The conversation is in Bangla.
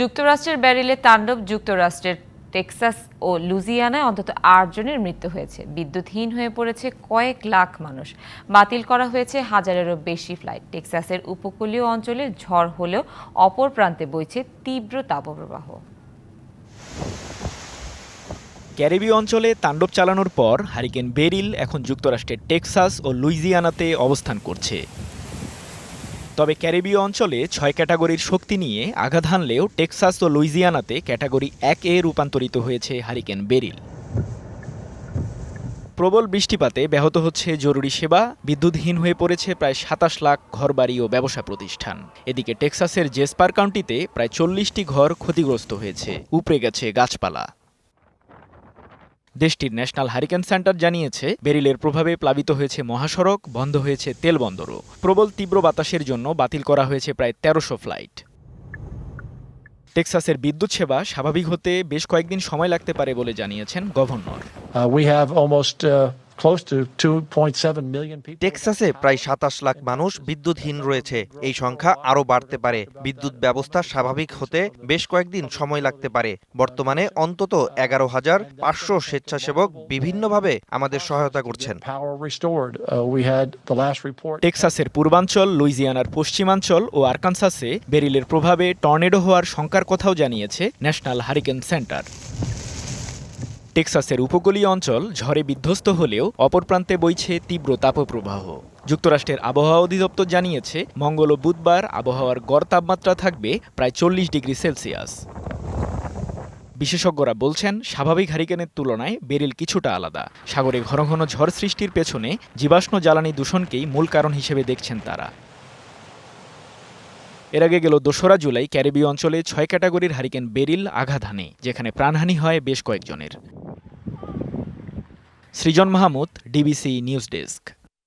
যুক্তরাষ্ট্রের ব্যারিলে তাণ্ডব। যুক্তরাষ্ট্রের টেক্সাস ও লুইজিয়ানায় অন্তত ৮ জনের মৃত্যু হয়েছে। বিদ্যুৎহীন হয়ে পড়েছে কয়েক লাখ মানুষ। বাতিল করা হয়েছে হাজারেরও বেশি ফ্লাইট। টেক্সাসের উপকূলীয় অঞ্চলে ঝড় হলেও অপর প্রান্তে বইছে তীব্র তাপপ্রবাহ। ক্যারিবীয় অঞ্চলে তাণ্ডব চালানোর পর হারিকেন বেরিল এখন যুক্তরাষ্ট্রের টেক্সাস ও লুইজিয়ানাতে অবস্থান করছে। তবে ক্যারিবীয় অঞ্চলে ৬ ক্যাটাগরির শক্তি নিয়ে আঘাত হানলেও টেক্সাস ও লুইজিয়ানাতে ক্যাটাগরি ১-এ রূপান্তরিত হয়েছে হারিকেন বেরিল। প্রবল বৃষ্টিপাতে ব্যাহত হচ্ছে জরুরি সেবা, বিদ্যুৎহীন হয়ে পড়েছে প্রায় ২৭ লাখ ঘরবাড়ি ও ব্যবসা প্রতিষ্ঠান। এদিকে টেক্সাসের জেসপার কাউন্টিতে প্রায় ৪০টি ঘর ক্ষতিগ্রস্ত হয়েছে, উপড়ে গেছে গাছপালা। দেশটির ন্যাশনাল হারিকেন সেন্টার জানিয়েছে, বেরিলের প্রভাবে প্লাবিত হয়েছে মহাসড়ক, বন্ধ হয়েছে তেল বন্দরও। প্রবল তীব্র বাতাসের জন্য বাতিল করা হয়েছে প্রায় ১৩০০ ফ্লাইট। টেক্সাসের বিদ্যুৎ সেবা স্বাভাবিক হতে বেশ কয়েকদিন সময় লাগতে পারে বলে জানিয়েছেন গভর্নর। টেক্সাসে প্রায় ২৭ লাখ মানুষ বিদ্যুৎহীন রয়েছে। এই সংখ্যা আরও বাড়তে পারে। বিদ্যুৎ ব্যবস্থা স্বাভাবিক হতে বেশ কয়েকদিন সময় লাগতে পারে। বর্তমানে অন্তত ১১,৫০০ স্বেচ্ছাসেবক বিভিন্নভাবে আমাদের সহায়তা করছেন। টেক্সাসের পূর্বাঞ্চল, লুইজিয়ানার পশ্চিমাঞ্চল ও আরকানসাসে বেরিলের প্রভাবে টর্নেডো হওয়ার শঙ্কার কথাও জানিয়েছে ন্যাশনাল হারিকেন সেন্টার। টেক্সাসের উপকূলীয় অঞ্চল ঝড়ে বিধ্বস্ত হলেও অপর প্রান্তে বইছে তীব্র তাপপ্রবাহ। যুক্তরাষ্ট্রের আবহাওয়া অধিদপ্তর জানিয়েছে, মঙ্গল ও বুধবার আবহাওয়ার গড় তাপমাত্রা থাকবে প্রায় ৪০ ডিগ্রি সেলসিয়াস। বিশেষজ্ঞরা বলছেন, স্বাভাবিক হারিকেনের তুলনায় বেরিল কিছুটা আলাদা। সাগরে ঘন ঘন ঝড় সৃষ্টির পেছনে জীবাশ্ম জ্বালানি দূষণকেই মূল কারণ হিসেবে দেখছেন তারা। এর আগে গেল ২রা জুলাই ক্যারিবীয় অঞ্চলে ৬ ক্যাটাগরির হারিকেন বেরিল আঘাত হানে, যেখানে প্রাণহানি হয় বেশ কয়েকজনের। সৃজন মাহমুদ, ডিবিসি নিউজ ডেস্ক।